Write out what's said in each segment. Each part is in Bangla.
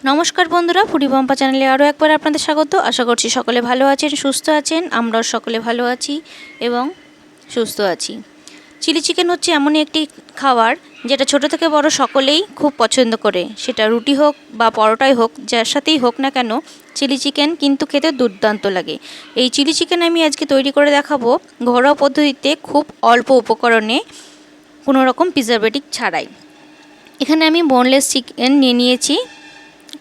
নমস্কার বন্ধুরা, ফুডি পম্পা চ্যানেলে আরও একবার আপনাদের স্বাগত। আশা করছি সকলে ভালো আছেন, সুস্থ আছেন। আমরাও সকলে ভালো আছি এবং সুস্থ আছি। চিলি চিকেন হচ্ছে এমনই একটি খাবার যেটা ছোট থেকে বড় সকলেই খুব পছন্দ করে। সেটা রুটি হোক বা পরোটাই হোক, যার সাথেই হোক না কেন, চিলি চিকেন কিন্তু খেতে দুর্দান্ত লাগে। এই চিলি চিকেন আমি আজকে তৈরি করে দেখাবো ঘরোয়া পদ্ধতিতে, খুব অল্প উপকরণে, কোনো রকম প্রিজারভেটিভ ছাড়াই। এখানে আমি বোনলেস চিকেন নিয়ে নিয়েছি,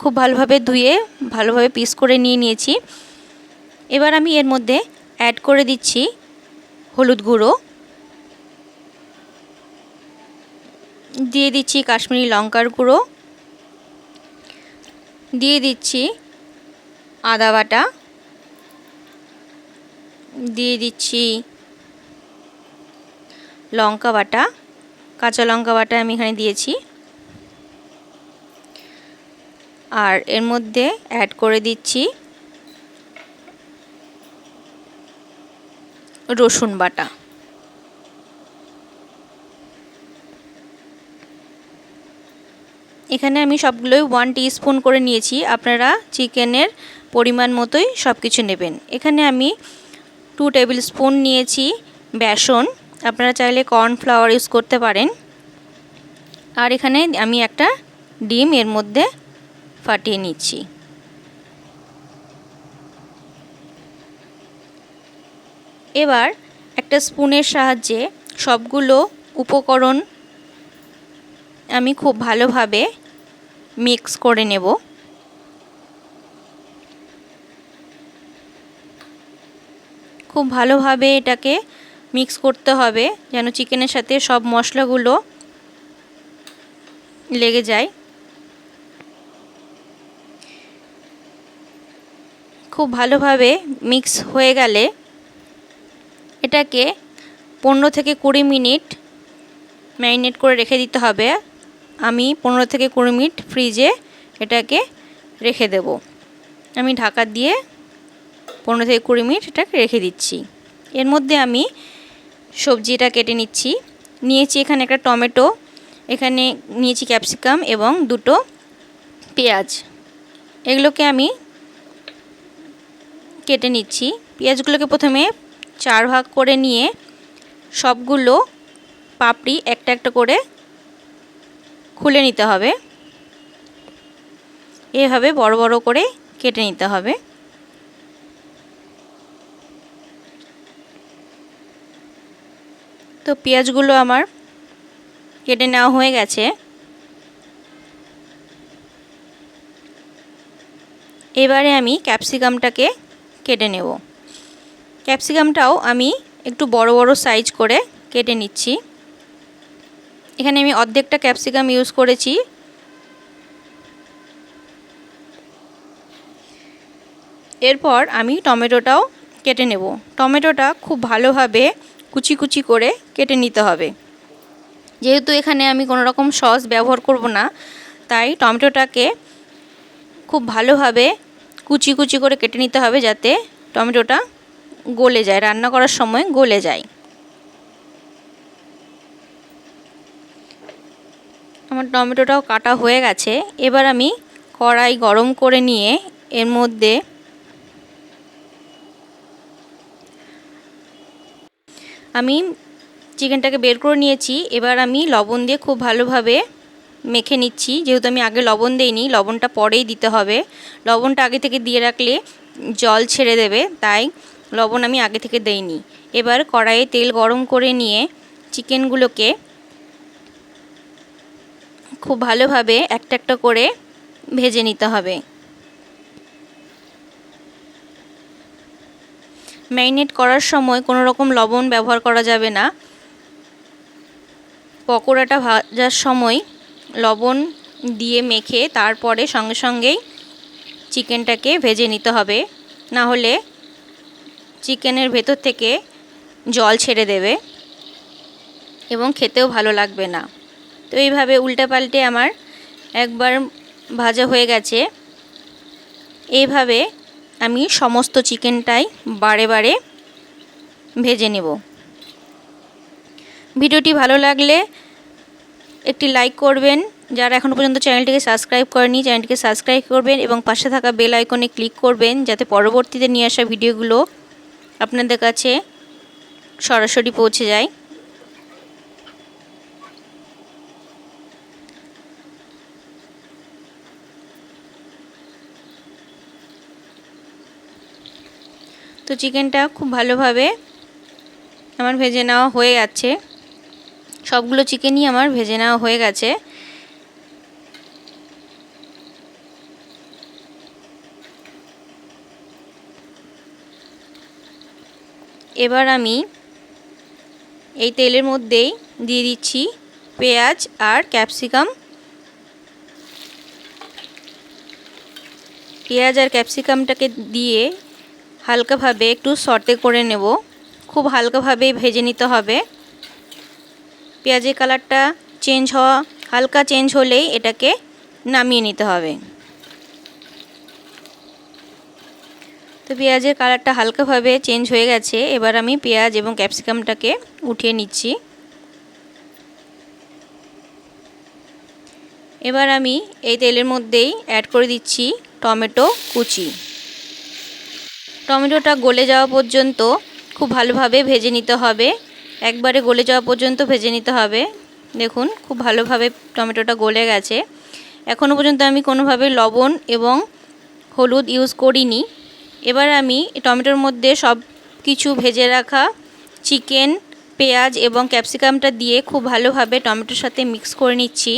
খুব ভালোভাবে ধুয়ে ভালোভাবে পিস করে নিয়েছি। এবার আমি এর মধ্যে অ্যাড করে দিচ্ছি হলুদ গুঁড়ো, দিয়ে দিচ্ছি কাশ্মীরি লঙ্কার গুঁড়ো, দিয়ে দিচ্ছি আদা বাটা, দিয়ে দিচ্ছি লঙ্কা বাটা, কাঁচা লঙ্কা বাটা আমি এখানে দিয়েছি। আর এর মধ্যে অ্যাড করে দিচ্ছি রসুন বাটা। এখানে আমি সবগুলোই 1 টিস্পুন করে নিয়েছি। আপনারা চিকেনের পরিমাণ মতোই সব কিছু নেবেন। এখানে আমি 2 টেবিল স্পুন নিয়েছি বেসন, আপনারা চাইলে কর্নফ্লাওয়ার ইউজ করতে পারেন। আর এখানে আমি একটা ডিম এর মধ্যে ফাটিয়ে নিচ্ছি। এবার একটা স্পুনের সাহায্যে সবগুলো উপকরণ আমি খুব ভালোভাবে মিক্স করে নেব। খুব ভালোভাবে এটাকে মিক্স করতে হবে যেন চিকেনের সাথে সব মশলাগুলো লেগে যায়। খুব ভালোভাবে মিক্স হয়ে গেলে এটাকে 15 থেকে 20 মিনিট ম্যারিনেট করে রেখে দিতে হবে। আমি 15 থেকে 20 মিনিট ফ্রিজে এটাকে রেখে দেব। আমি ঢাকা দিয়ে 15 থেকে 20 মিনিট এটাকে রেখে দিচ্ছি। এর মধ্যে আমি সবজিটা কেটে নিয়েছি এখানে একটা টমেটো, এখানে নিয়েছি ক্যাপসিকাম এবং 2টো পেঁয়াজ। এগুলোকে আমি কেটে নিচ্ছি। পেঁয়াজগুলোকে প্রথমে 4 ভাগ করে নিয়ে সবগুলো পাপড়ি একটা একটা করে খুলে নিতে হবে। এভাবে বড় বড় করে কেটে নিতে হবে। তো পেঁয়াজগুলো আমার কেটে নেওয়া হয়ে গেছে। এবারে আমি ক্যাপসিকামটাকে কেটে নেব। ক্যাপসিকামটাও আমি একটু বড় বড় সাইজ করে কেটে নিচ্ছি। এখানে আমি অর্ধেকটা ক্যাপসিকাম ইউজ করেছি। এরপর আমি টমেটোটাও কেটে নেব। টমেটোটা খুব ভালোভাবে কুচি কুচি করে কেটে নিতে হবে। যেহেতু এখানে আমি কোনো রকম সস ব্যবহার করব না, তাই টমেটোটাকে খুব ভালোভাবে কুচি কুচি করে কেটে নিতে হবে যাতে টমেটোটা গলে যায়, রান্না করার সময় গলে যায়। আমার টমেটোটাও কাটা হয়ে গেছে। এবার আমি কড়াই গরম করে নিয়ে এর মধ্যে আমি চিকেনটাকে বের করে নিয়েছি। এবার আমি লবণ দিয়ে খুব ভালোভাবে মেখে নিচ্ছি। যেহেতু আমি আগে লবণ দেইনি, লবণটা পরেই দিতে হবে। লবণটা আগে থেকে দিয়ে রাখলে জল ছেড়ে দেবে, তাই লবণ আমি আগে থেকে দেইনি। এবার কড়াইয়ে তেল গরম করে নিয়ে চিকেনগুলোকে খুব ভালোভাবে একটা একটা করে ভেজে নিতে হবে। ম্যারিনেট করার সময় কোনো রকম লবণ ব্যবহার করা যাবে না। পকোড়াটা ভাজার সময় লবণ দিয়ে মেখে তারপরে সঙ্গে সঙ্গেই চিকেনটাকে ভেজে নিতে হবে, না হলে চিকেনের ভেতর থেকে জল ছেড়ে দেবে এবং খেতেও ভালো লাগবে না। তো এইভাবে উল্টে পাল্টে আমার একবার ভাজা হয়ে গেছে। এইভাবে আমি সমস্ত চিকেনটাই বারে বারে ভেজে নেব। ভিডিওটি ভালো লাগলে একটি লাইক করবেন, যারা এখনও পর্যন্ত চ্যানেলটিকে সাবস্ক্রাইব করেনি চ্যানেলটিকে সাবস্ক্রাইব করবেন এবং পাশে থাকা বেল আইকনে ক্লিক করবেন যাতে পরবর্তীতে নিয়ে আসা ভিডিওগুলো আপনাদের কাছে সরাসরি পৌঁছে যায়। তো চিকেনটা খুব ভালোভাবে আমার ভেজে নেওয়া হয়ে যাচ্ছে, সবগুলো চিকেনই আমার ভেজে নেওয়া হয়ে গেছে। এবার আমি এই তেলের মধ্যেই দিয়ে দিচ্ছি পেঁয়াজ আর ক্যাপসিকাম। পেঁয়াজ আর ক্যাপসিকামটাকে দিয়ে হালকাভাবে একটু সটে করে নেব, খুব হালকাভাবে ভেজে নিতে হবে। পেঁয়াজের কালারটা হালকা চেঞ্জ হলেই এটাকে নামিয়ে নিতে হবে। তো পেঁয়াজের কালারটা হালকাভাবে চেঞ্জ হয়ে গেছে, এবার আমি পেঁয়াজ এবং ক্যাপসিকামটাকে উঠিয়ে নিচ্ছি। এবার আমি এই তেলের মধ্যেই অ্যাড করে দিচ্ছি টমেটো কুচি। টমেটোটা গলে যাওয়া পর্যন্ত খুব ভালোভাবে ভেজে নিতে হবে, একবারে গলে যাওয়া পর্যন্ত ভেজে নিতে হবে। দেখুন খুব ভালোভাবে টমেটোটা গলে গেছে। এখনও পর্যন্ত আমি কোনোভাবে লবণ এবং হলুদ ইউজ করিনি। এবার আমি টমেটোর মধ্যে সব কিছু ভেজে রাখা চিকেন, পেঁয়াজ এবং ক্যাপসিকামটা দিয়ে খুব ভালোভাবে টমেটোর সাথে মিক্স করে নিচ্ছি।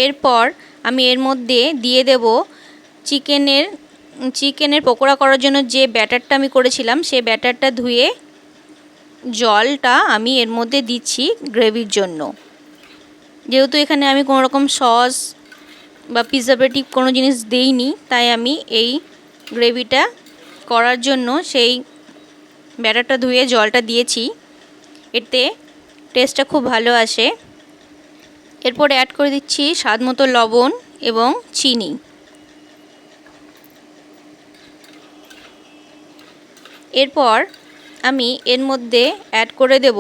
এরপর আমি এর মধ্যে দিয়ে দেব চিকেনের পকোড়া করার জন্য যে ব্যাটারটা আমি করেছিলাম, সেই ব্যাটারটা ধুয়ে জলটা আমি এর মধ্যে দিচ্ছি গ্রেভির জন্য। যেহেতু এখানে আমি কোনো রকম সস বা প্রিজারভেটিভ কোনো জিনিস দেইনি, তাই আমি এই গ্রেভিটা করার জন্য সেই ব্যাটারটা ধুয়ে জলটা দিয়েছি। এতে টেস্টটা খুব ভালো আসে। এরপর অ্যাড করে দিচ্ছি স্বাদ মতো লবণ এবং চিনি। এরপর আমি এর মধ্যে অ্যাড করে দেব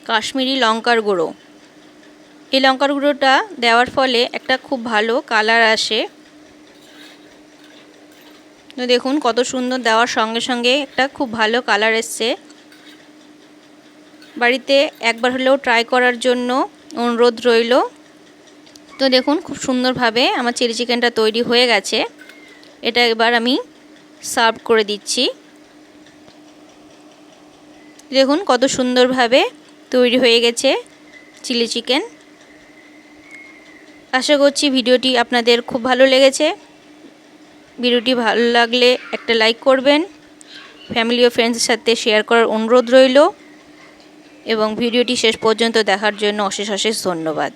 কাশ্মীরি লঙ্কার গুঁড়ো। এই লঙ্কার গুঁড়োটা দেওয়ার ফলে একটা খুব ভালো কালার আসে। তো দেখুন কত সুন্দর, দেওয়ার সঙ্গে সঙ্গে একটা খুব ভালো কালার এসছে। বাড়িতে একবার হলেও ট্রাই করার জন্য অনুরোধ রইল। তো দেখুন খুব সুন্দরভাবে আমার চিলি চিকেনটা তৈরি হয়ে গেছে। এটা এবার আমি সার্ভ করে দিচ্ছি। দেখুন কত সুন্দরভাবে তৈরি হয়ে গেছে চিলি চিকেন। আশা করছি ভিডিওটি আপনাদের খুব ভালো লেগেছে। ভিডিওটি ভালো লাগলে একটা লাইক করবেন, ফ্যামিলি ও ফ্রেন্ডসের সাথে শেয়ার করার অনুরোধ রইল এবং ভিডিওটি শেষ পর্যন্ত দেখার জন্য অশেষ অশেষ ধন্যবাদ।